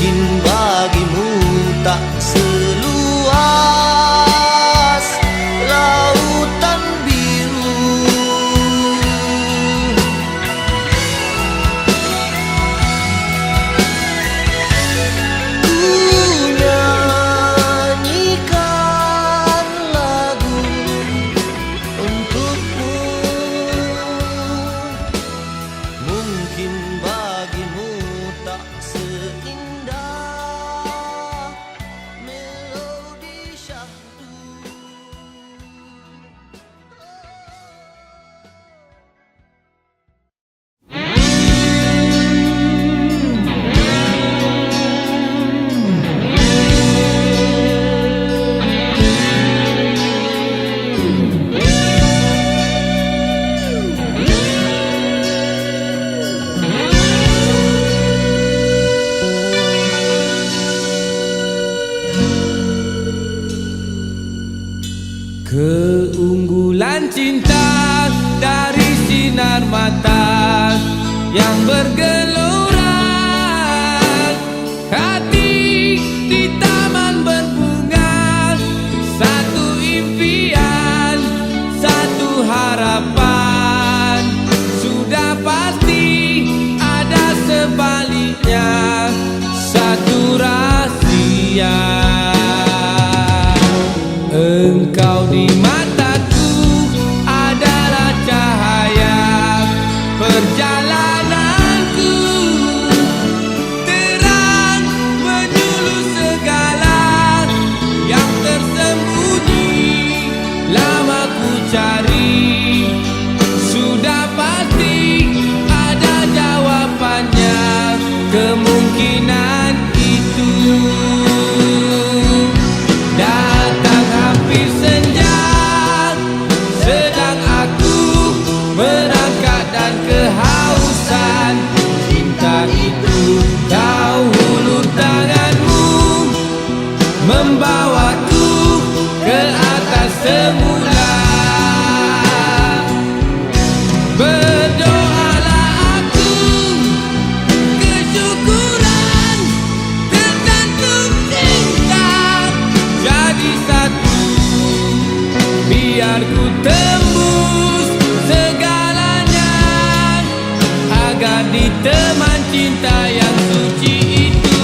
Mungkin bagimu tak seluas lautan biru. Ku nyanyikan lagu untukmu. Mungkin bagimu tak seindah melodi syahdu. Keunggulan cinta dari sinar mata yang bergelora, hati di taman berbunga, satu impian, satu harapan. Sudah pasti ada sebaliknya, satu rahasia. Engkau di mataku adalah cahaya perjalananku, terang menyuluh segala yang tersembunyi, lama ku cari. Sudah pasti ada jawabannya, kemungkinan itu. Datang hampir senja, sedang aku merangkak dan kehausan. Cinta itu kau hulur tanganmu, membawaku ke atas semula. Berdoalah aku, kesyukuran tergantung cinta jadi satu, biar ku tembus segalanya, agar di teman cinta yang suci itu.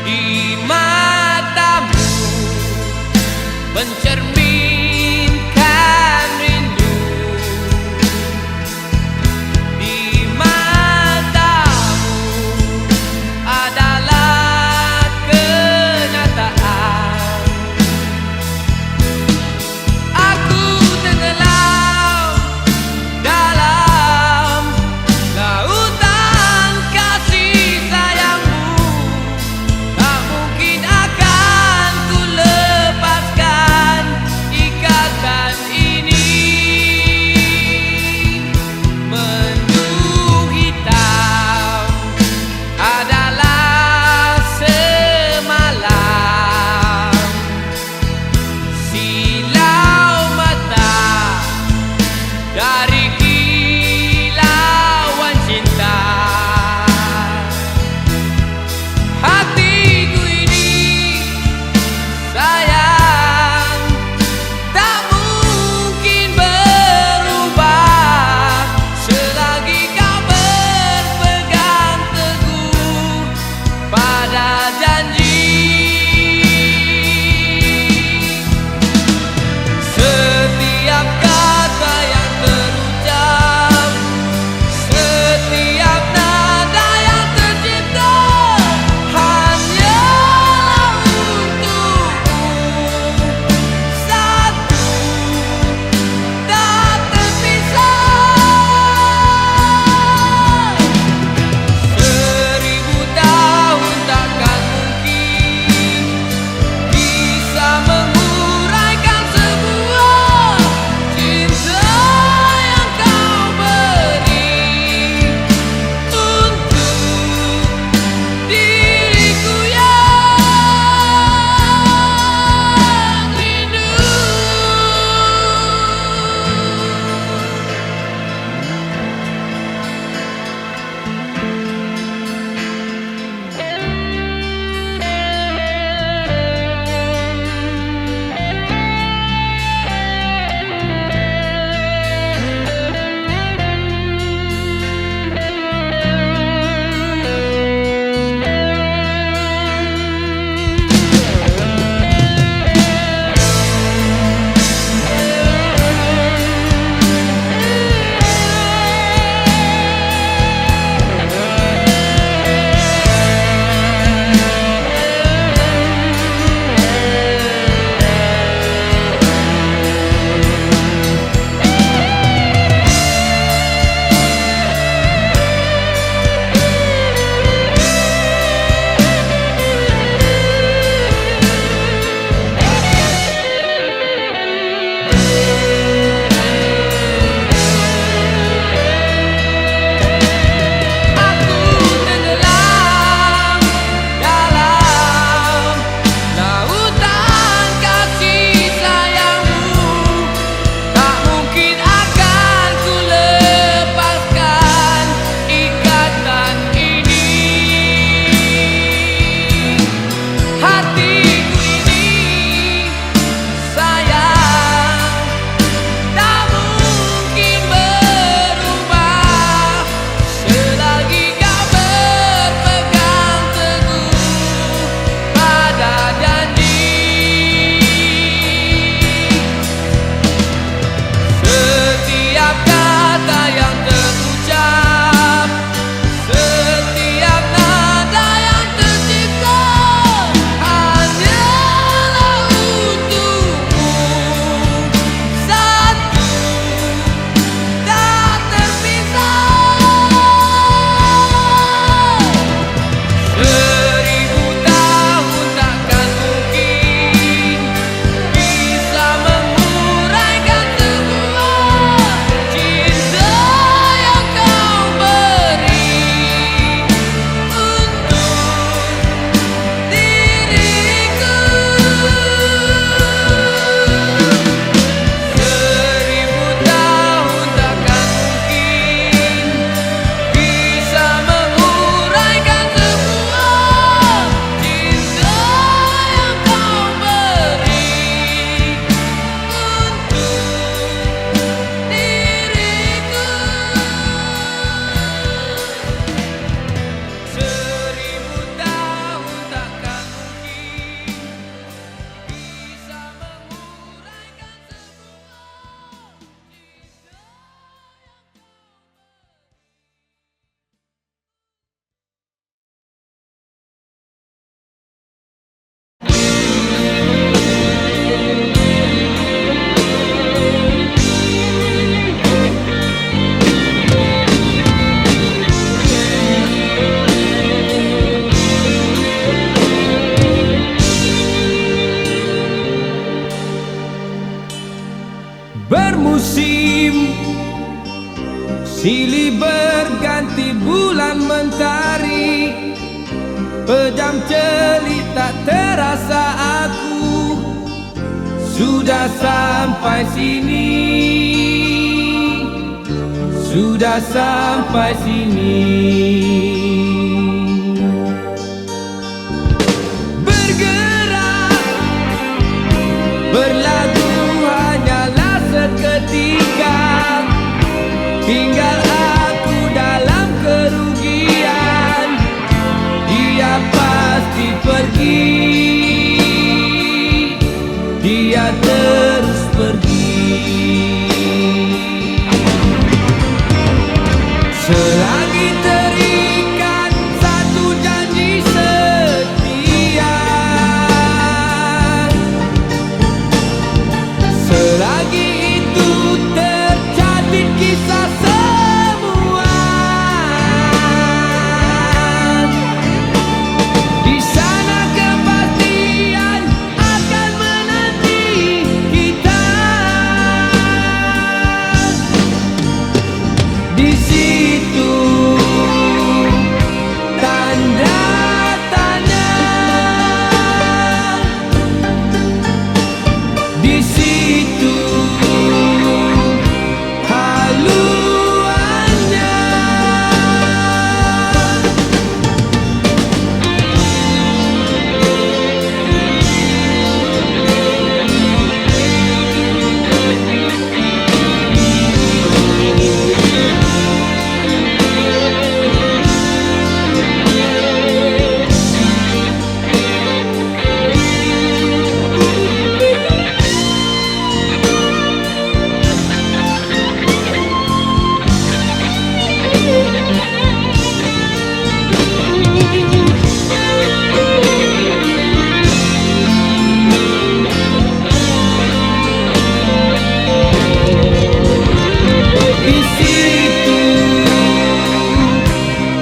di matamu mencerminkan rindu, di matamu adalah kenyataan. Aku tenggelam dalam lautan kasih sayangmu, tak mungkin akan ku lepaskan ikatan ini. Mendung hitam adalah semalam, silau mata dari kilauan cinta. Hatiku ini sayang, tak mungkin berubah selagi kau berpegang teguh pada janji. Setiap kata yang terucap, setiap nada yang tercipta hanyalah untukmu. Satu tak terpisah. 1000 tahun takkan Silih berganti bulan mentari, pejam celik tak terasa aku sudah sampai sini, sudah sampai sini. Bergerak, berlagu hanyalah seketika, tinggal aku dalam kerugian. Dia pasti pergi, dia terus pergi. Selagi terikat satu janji setia, selagi itu terjadi kisah semua, di sana kepastian akan menanti kita. Di situ tanda tanya, di situ haluannya. Di situ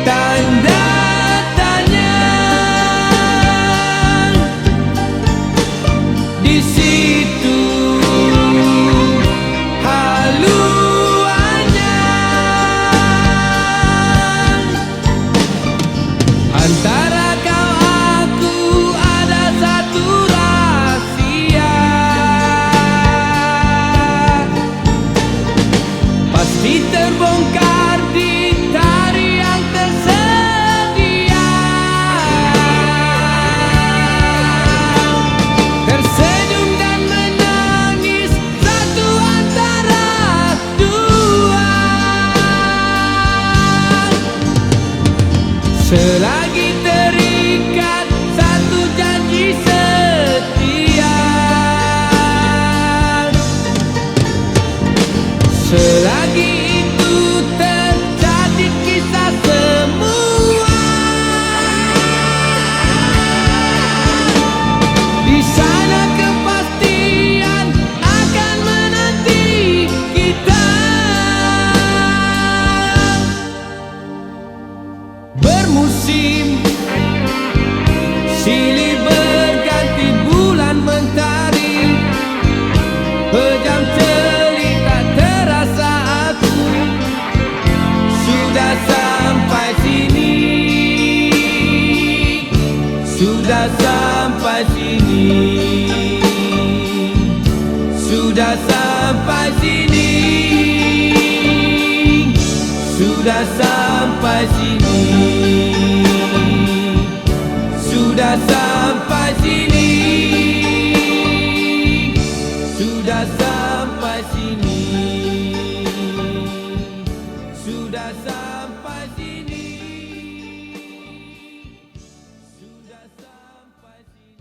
tanda tanya, di situ haluannya. Antara kau aku ada satu rahasia, pasti terbongkar di hari yang tersedia. Tersenyum dan menangis satu antara dua, selagi terikat satu janji setia, selagi itu terjadi kisah semua, di sana kepastian akan menanti kita. Bermusim, silih berganti bulan mentari, pejam celik tak terasa aku sudah sampai sini, sudah sampai sini, sudah sampai sini, sudah sampai sini, sudah sampai sini, sudah sampai sini, sudah sampai sini, sudah sampai sini.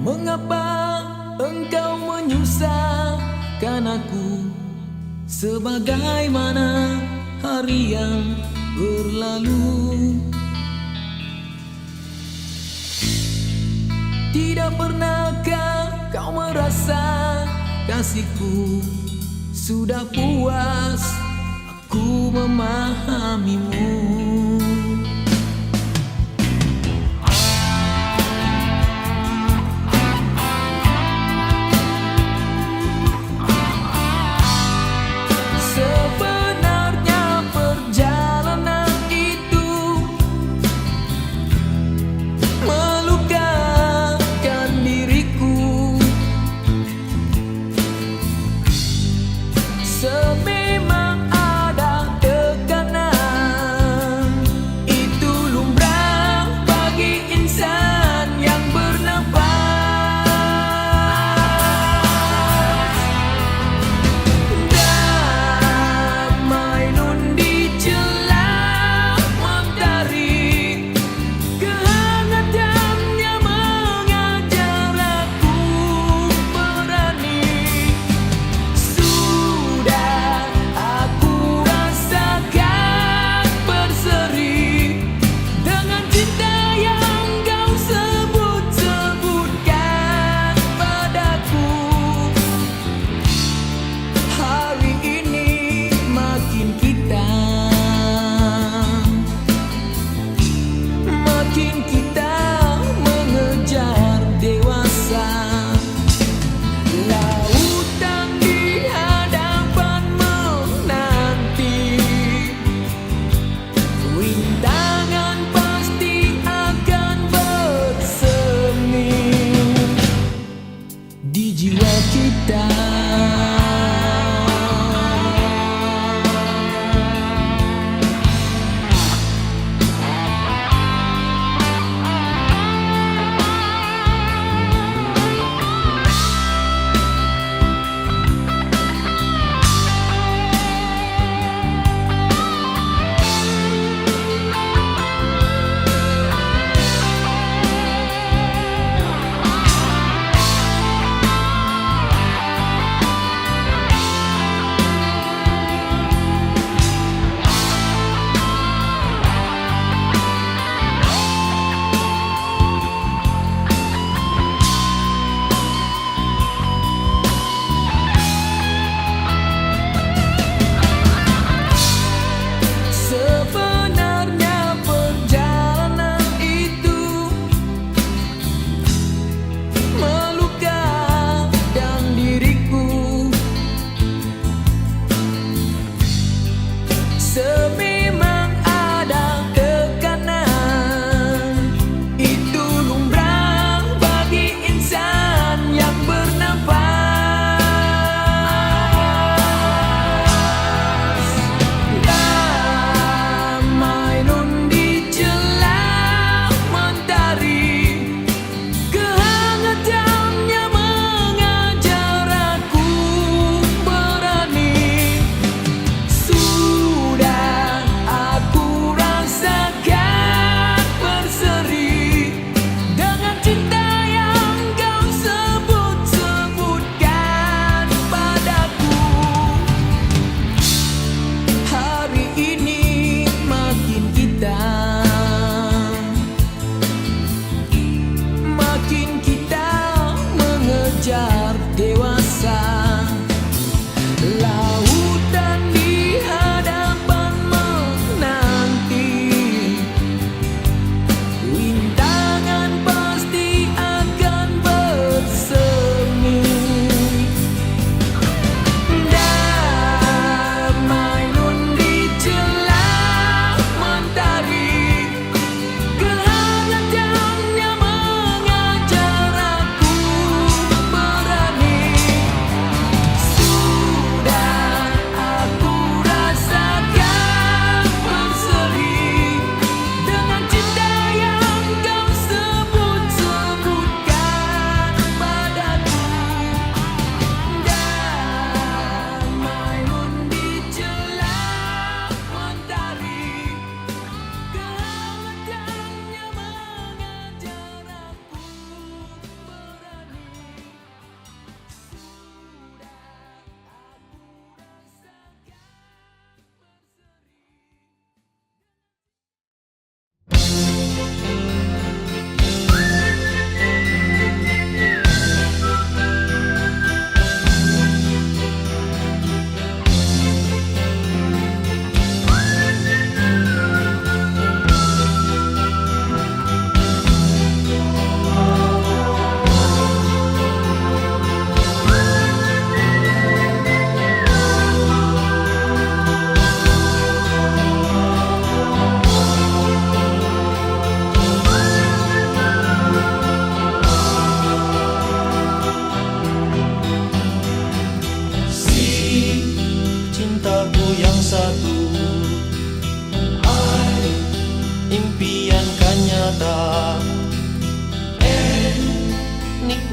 Mengapa engkau menyusahkan aku, sebagaimana hari yang berlalu? Tidak pernahkah kau merasa kasihku sudah puas aku memahamimu? Sebenarnya perjalanan itu melukakan diriku. Sememang ada tekanan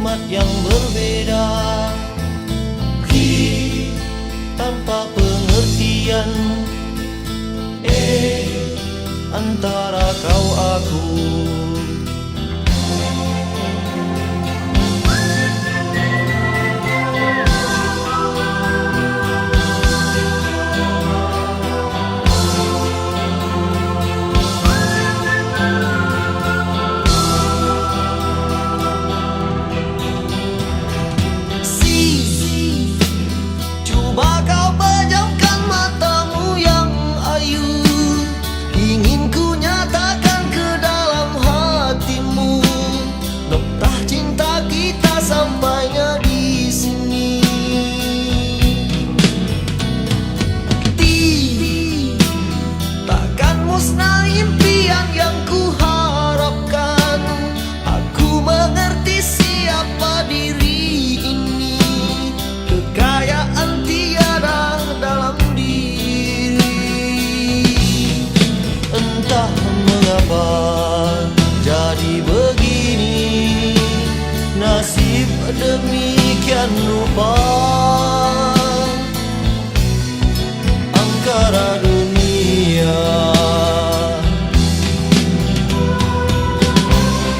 hikmat yang berbeda. Tanpa pengertian antara kau aku. Coba kau pejamkan matamu yang ayu, ingin ku nyatakan ke dalam hatimu, nokta cinta kita sampainya di sini. Takkan musnah impian yang ku harapkan. Aku mengerti siapa diri ini, kekayaan tiada dalam diri. Entah mengapa jadi begini, nasib demikian rupa. Angkara dunia,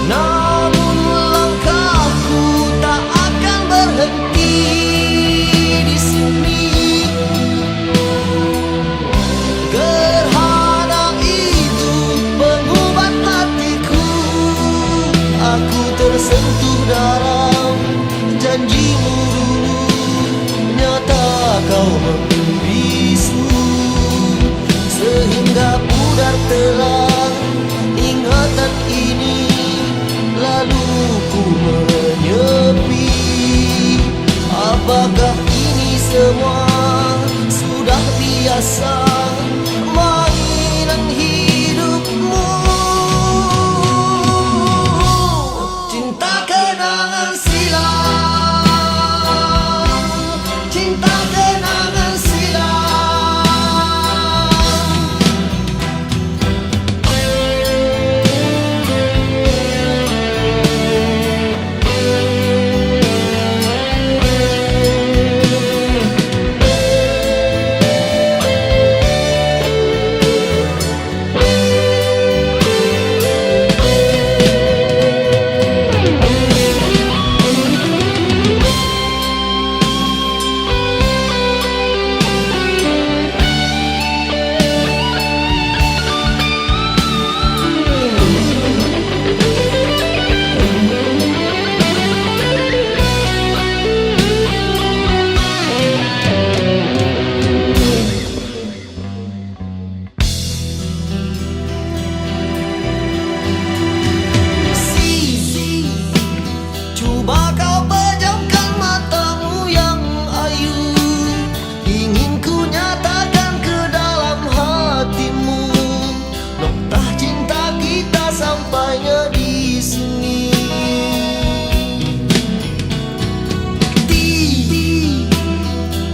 namun langkahku tak akan berhenti di sini. Gerhana itu mengubat hatiku, aku tersentuh dalam janjimu dulu. Nyata kau membisu, sehingga pudar telah ingatan ini. Lalu ku menyepi. Apakah ini semua sudah biasa, mainan hidupmu? Cinta kenangan silam, cinta kenangan silam. Coba kau pejamkan matamu yang ayu, ingin ku nyatakan ke dalam hatimu, nokta cinta kita sampainya di sini.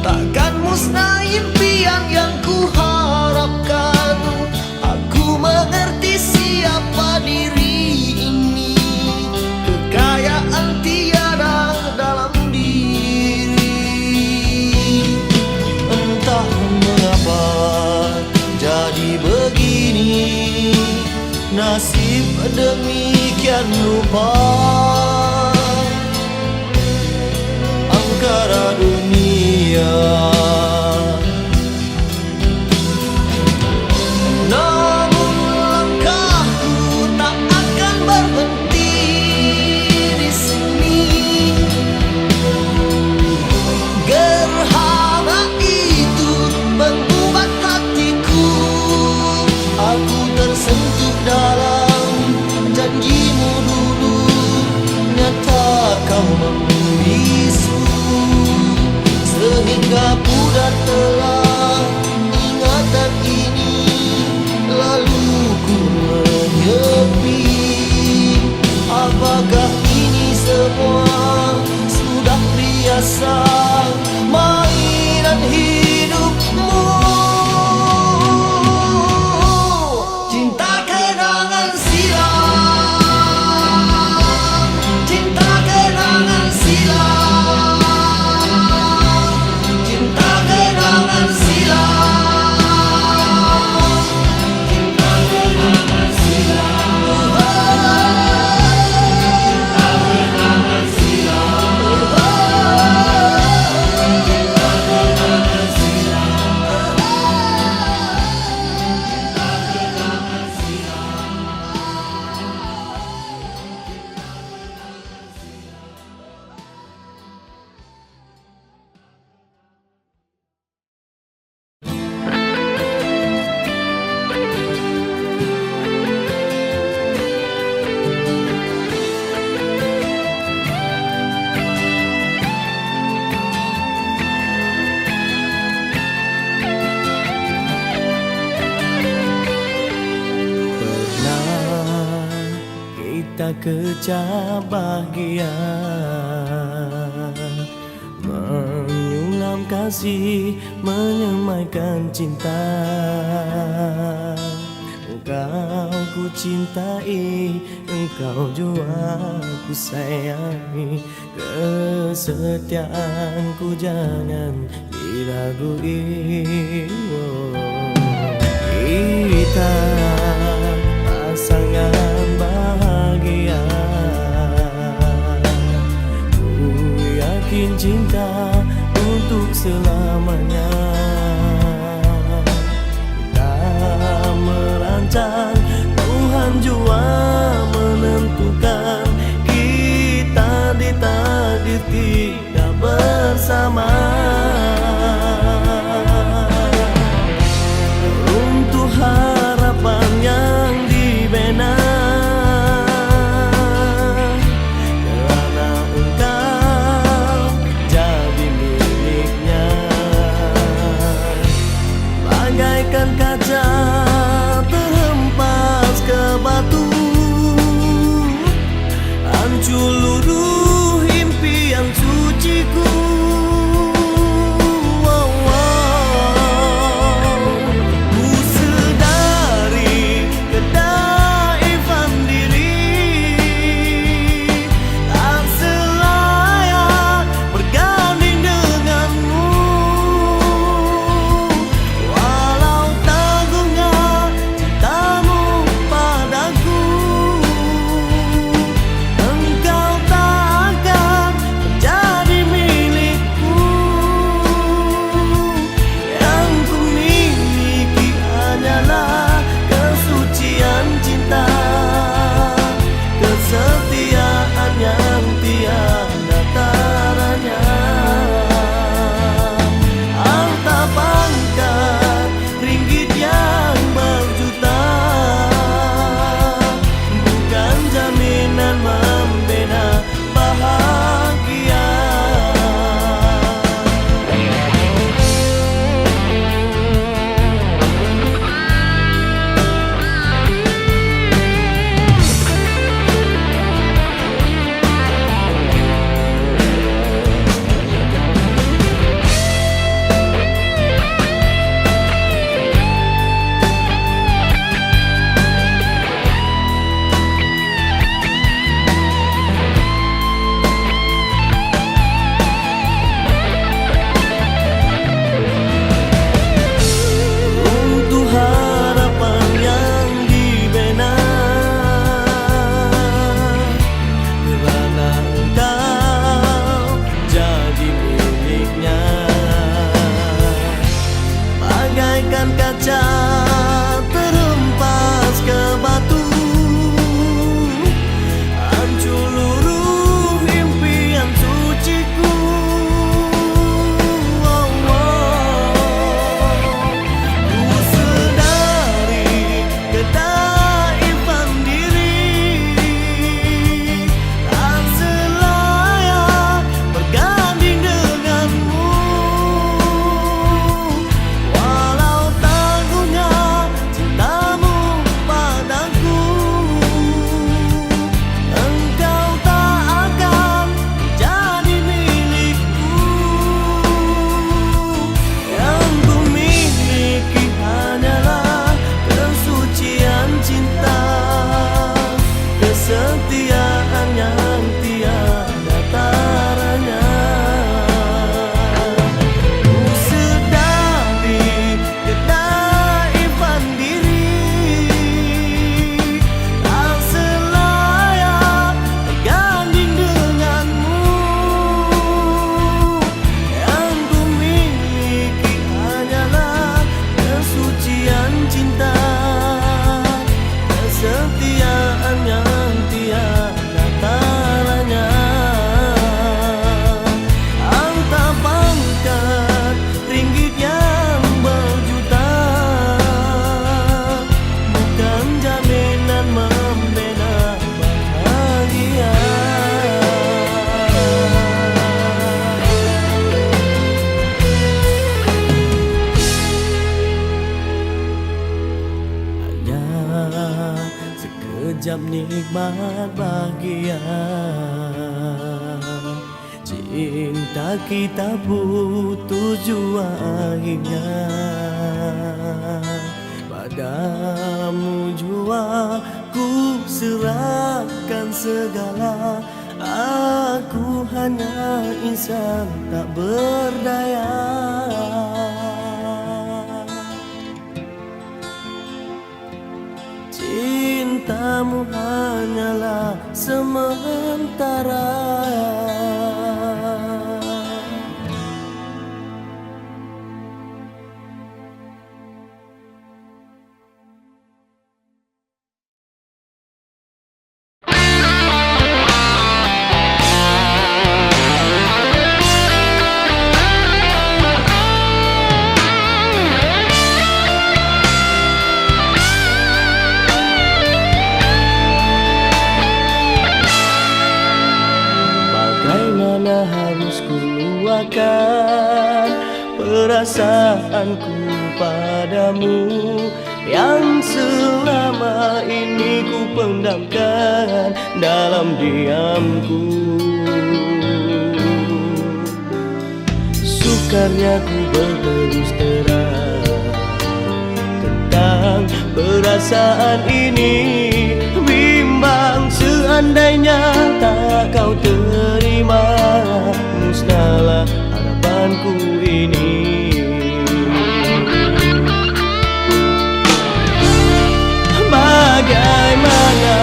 Takkan musnah impian yang ku harapkan. Aku mengerti siapa diri ini, kekayaan tiada dalam diri. Entah mengapa jadi begini, nasib demikian rupa. Angkara dunia, namun langkahku tak akan berhenti di sini. Gerhana itu mengubat hatiku, aku tersentuh dalam janjimu dulu. Nyata kau membisu, sehingga pudar telah ingatan ini. Lalu ku menyepi. Apakah ini semua sudah biasa, mainan hidupmu? Cinta kenangan silam, cinta kenangan sekejap bahagia, menyulam kasih, menyemaikan cinta. Engkau ku cintai, engkau jua ku sayangi. Kesetiaanku jangan diragui. Kita pasangan bahagia, ku yakin cinta untuk selamanya. Tuhan jua menentukan kita ditakdir tidak bersama. Untuk harapan yang dibina, kerana engkau jadi miliknya, bagaikan kaca ke batu, hancur luruh impian suciku. Ku sedari kedaifan diri, tak selayak berganding denganmu. Walau tagungnya cintamu padaku, engkau tak akan menjadi milikku. Yang ku miliki hanyalah kesucian cinta, kesetiaan yang tiada taranya. Harta pangkat, ringgit yang berjuta, bukan jaminan membina bahagia. Untuk harapan yang dibina, kerana engkau jadi miliknya, bagaikan kaca terhempas ke batu, hancur luruh impian suciku. Ku sedari kedaifan diri, tak selayak berganding denganmu. Walau tagungnya cintamu padaku, engkau tak akan menjadi milikku. Yang ku miliki hanyalah kesucian cinta, kesetiaan yang tiada taranya. Ku sedari kedaifan diri, tak selayak berganding denganmu. Yang ku miliki hanyalah kesucian cinta, kesetiaan yang tiada taranya. Harta pangkat, ringgit yang berjuta, bukan jaminan membina bahagia. Hanya sekejap nikmat bahagia, bahagia. Cinta kita putus jua akhirnya. Padamu jua ku serahkan segala. Aku hanya insan tak berdaya. Cintamu hanyalah sementara. Bagaimana harus ku luahkan perasaanku padamu yang selama ini ku pendamkan dalam diamku. Sukarnya ku berterus terang tentang perasaan ini. Bimbang seandainya tak kau terima, musnahlah harapanku ini. Bagaimana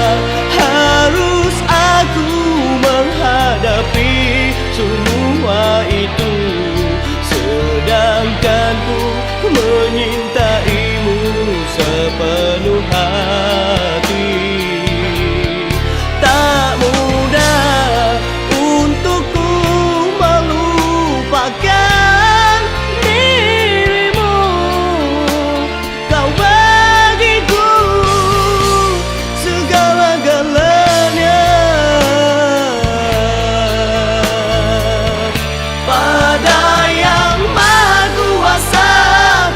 harus aku menghadapi semua itu, sedangkan ku menyintaimu sepenuh hati. Tak mudah untukku melupakan dirimu. Kau bagiku segala-galanya. Pada Yang Maha Kuasa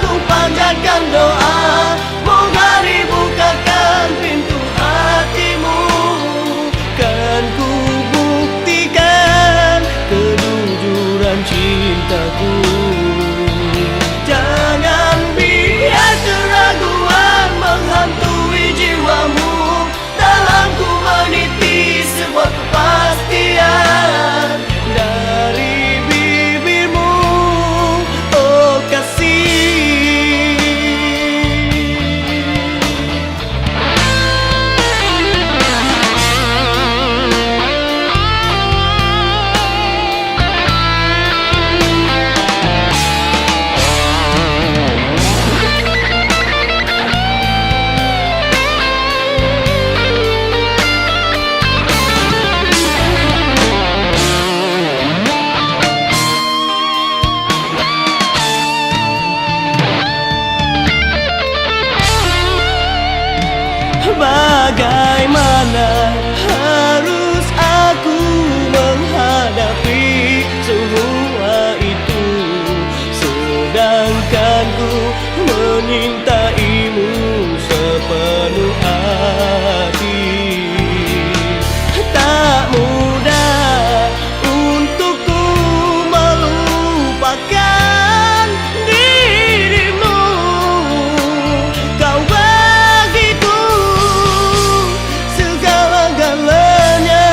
ku panjatkan doa, moga dibukakan pintu hatimu. Kan ku buktikan kejujuran cintaku. Jangan biar keraguan menghantui jiwamu. Dalam ku meniti sebuah kepastian dari bibirmu, oh kasih. Bagaimana harus aku menghadapi semua itu, sedangkan ku menyintaimu sepenuh hati. Tak mudah untukku melupakan dirimu. Kau bagiku segala-galanya.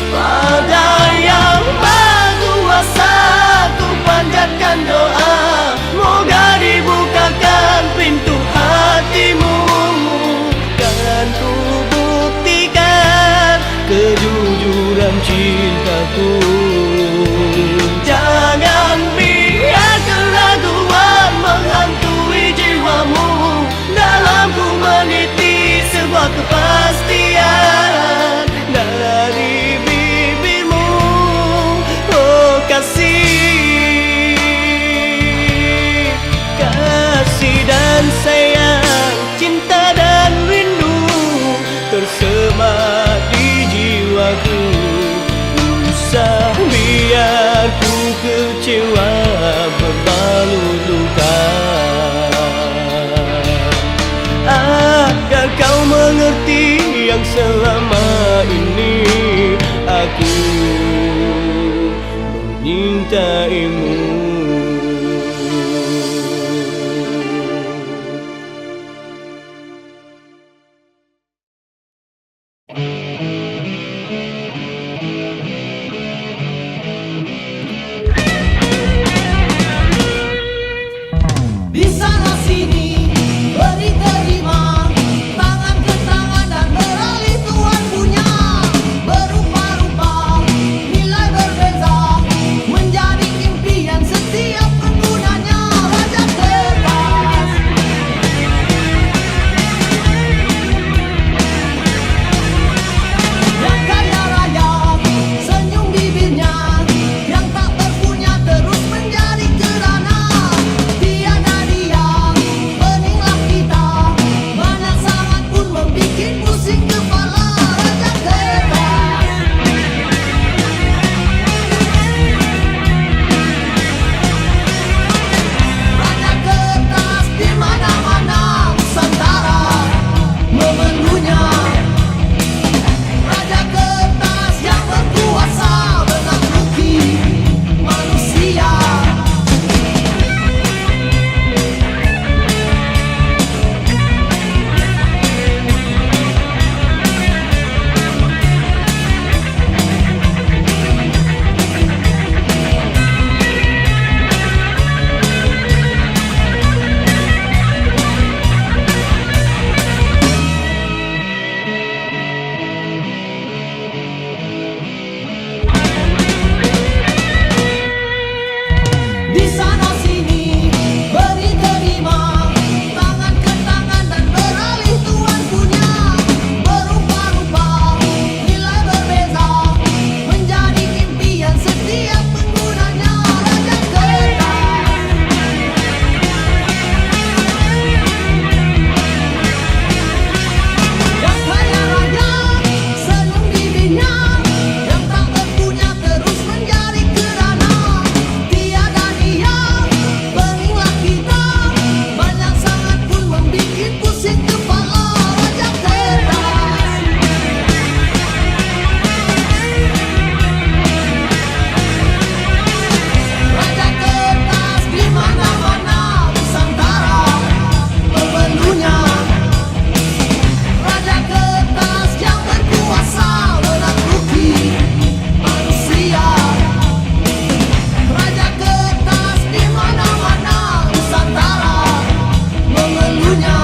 Pada Yang Maha Kuasa ku panjatkan doa, moga dibukakan pintu hatimu. Kan ku buktikan kejujuran cintaku. Jangan biar keraguan menghantui jiwamu. Dalam ku meniti sebuah kepastian dari bibirmu, oh kasih. Kasih dan sayang, cinta dan rindu tersemat di jiwaku. Usah yang selama ini aku menyintaimu. Di sana sini beri terima, tangan ke tangan dan beralih Tuhan punya. Berupa-rupa nilai berbeza, menjadi impian setiap penggunanya. Raja kertas, yang kaya raya, senyum bibirnya, yang tak berpunya terus menjadi kerana. Tiada dia, beninglah kita, banyak sangat pun membikin pusing kepala. Raja kertas, Raja kertas di mana-mana Nusantara memenuhnya. Raja kertas yang berkuasa menakluki manusia. Di sana sini beri terima, tangan ke tangan dan beralih Tuhan punya. Berupa-rupa nilai berbeza, menjadi impian setiap penggunanya. Raja kertas, yang kaya raya, senyum bibirnya, yang tak berpunya terus menjadi kerana. Tiada dia, beninglah kita, banyak sangat pun membikin pusing kepala. Raja kertas, Raja kertas di mana-mana Nusantara memenuhnya. Raja kertas yang berkuasa menakluki manusia. Raja kertas di mana-mana Nusantara memenuhnya.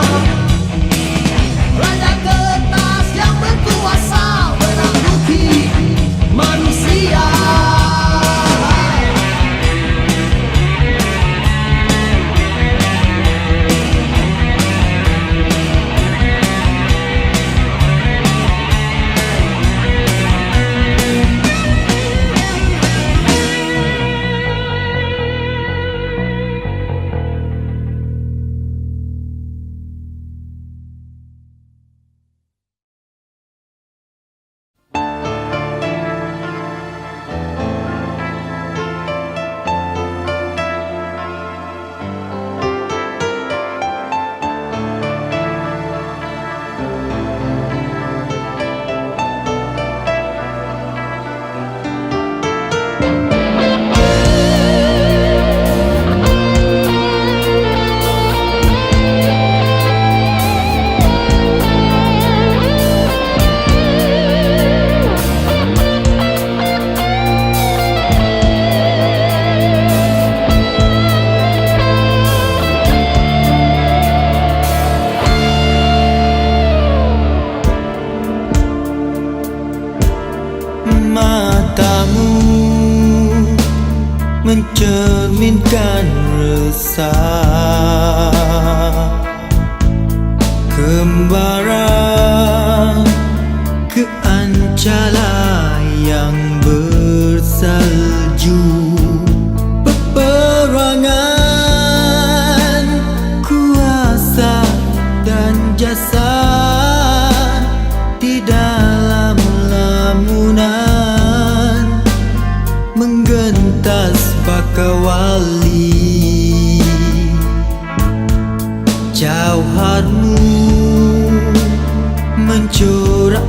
Raja kertas yang berkuasa menakluki manusia. Matamu mencerminkan resah kembara ke Ancala yang bersalju. Peperangan kuasa dan jasa di dalam lamunan menggentas Bakawali. Jauharmu mencorak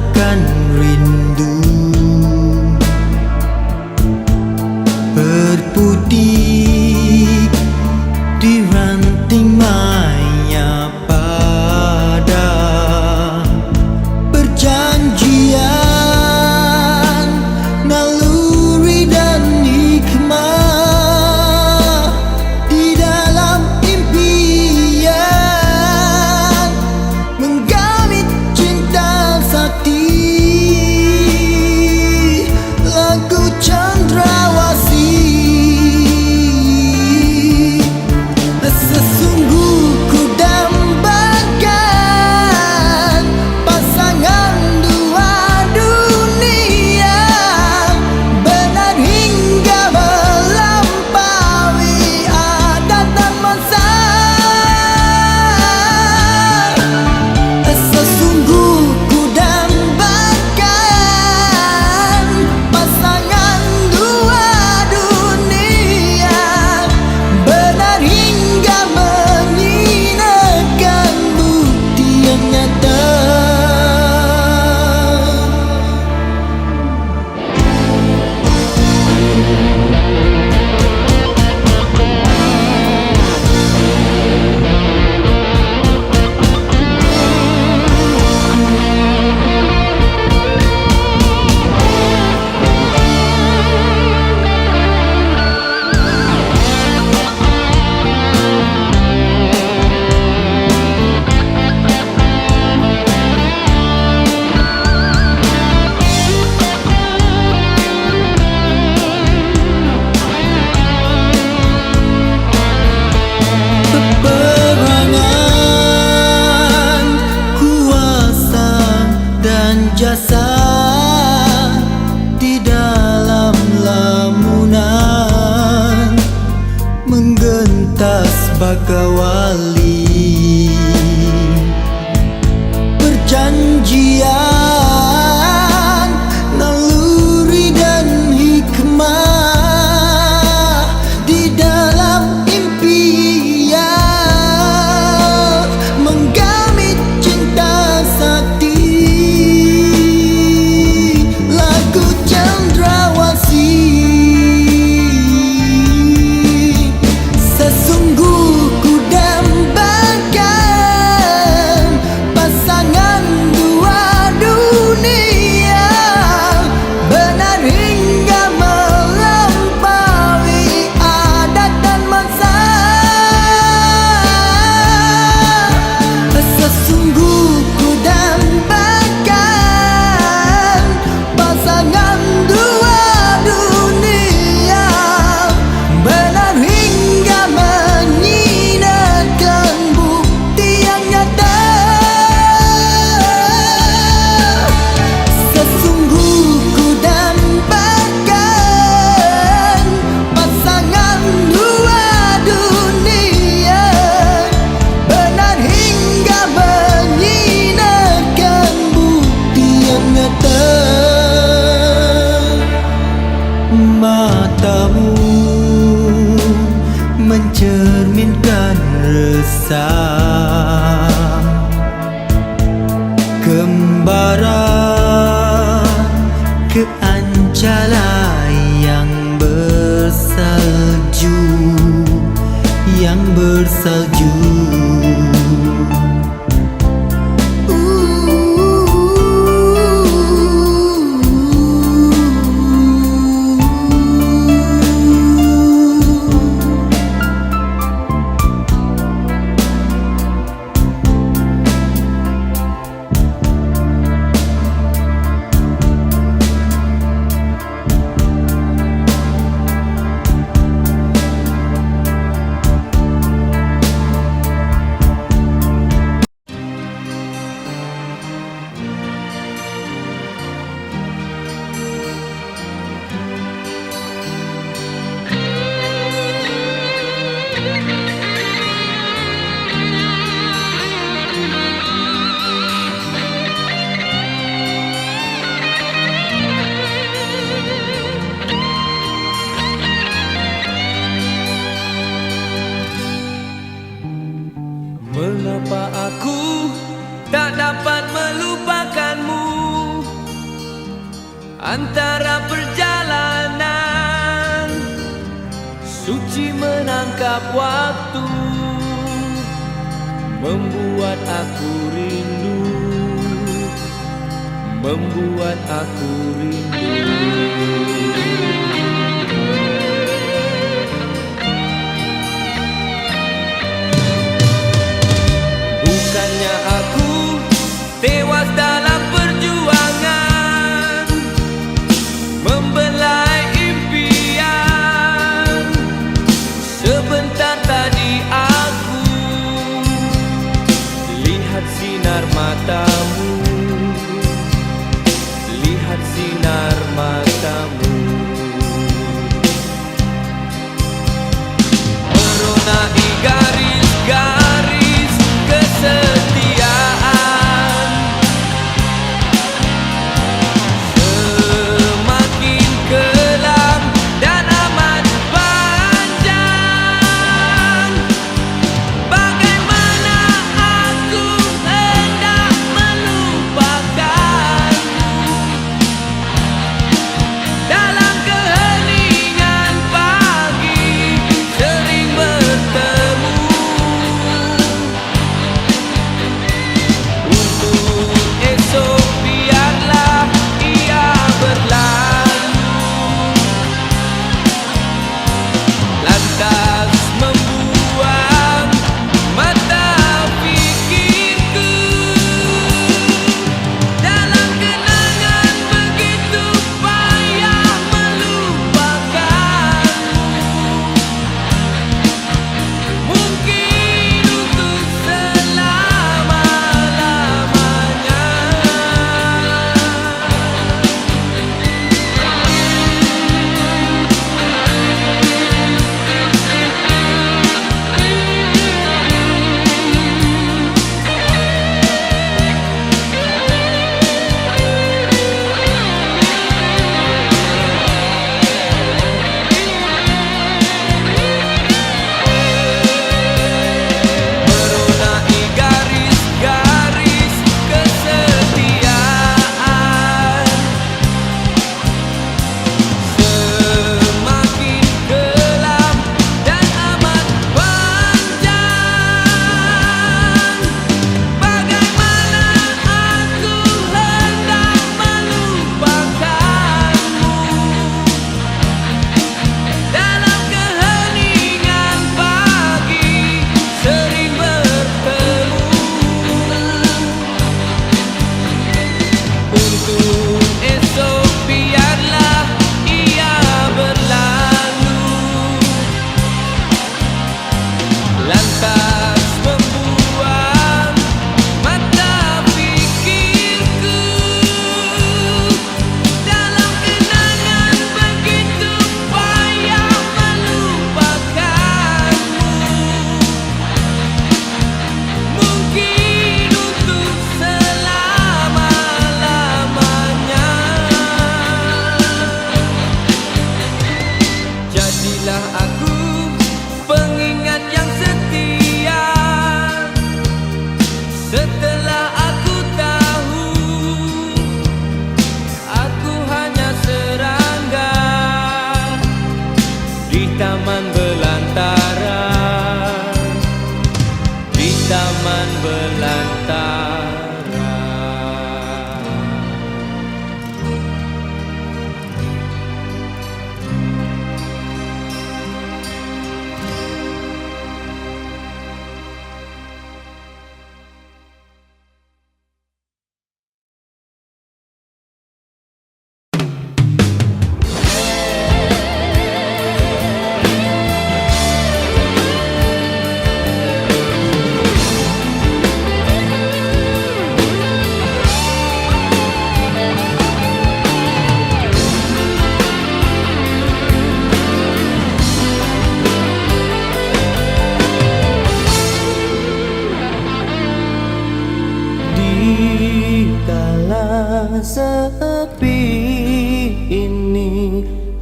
jasa di dalam lamunan menggentas bakawali. Perjanjian naluri dan hikmah di dalam impian menggamit cinta sakti. Lagu cendrawasih sesungguh ku dambakan pasangan dua dunia, benar hingga melampaui adat dan masa. Sesungguh ku dambakan pasangan dua dunia, benar hingga menyinarkan bukti yang nyata. Sesungguh ku dambakan pasangan dua dunia, benar hingga menyinarkan bukti yang nyata. Matamu mencerminkan resah kembara ke Ancala yang bersalju, yang bersalju. Mengapa aku tak dapat melupakanmu? Antara perjalanan suci menangkap waktu, membuat aku rindu, membuat aku rindu. Bukannya aku tewas dalam perjuangan membelai impian. Sebentar tadi aku lihat sinar matamu, lihat sinar matamu.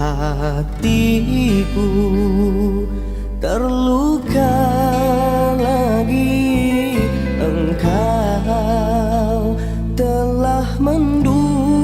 hatiku terluka lagi. Engkau telah mendustai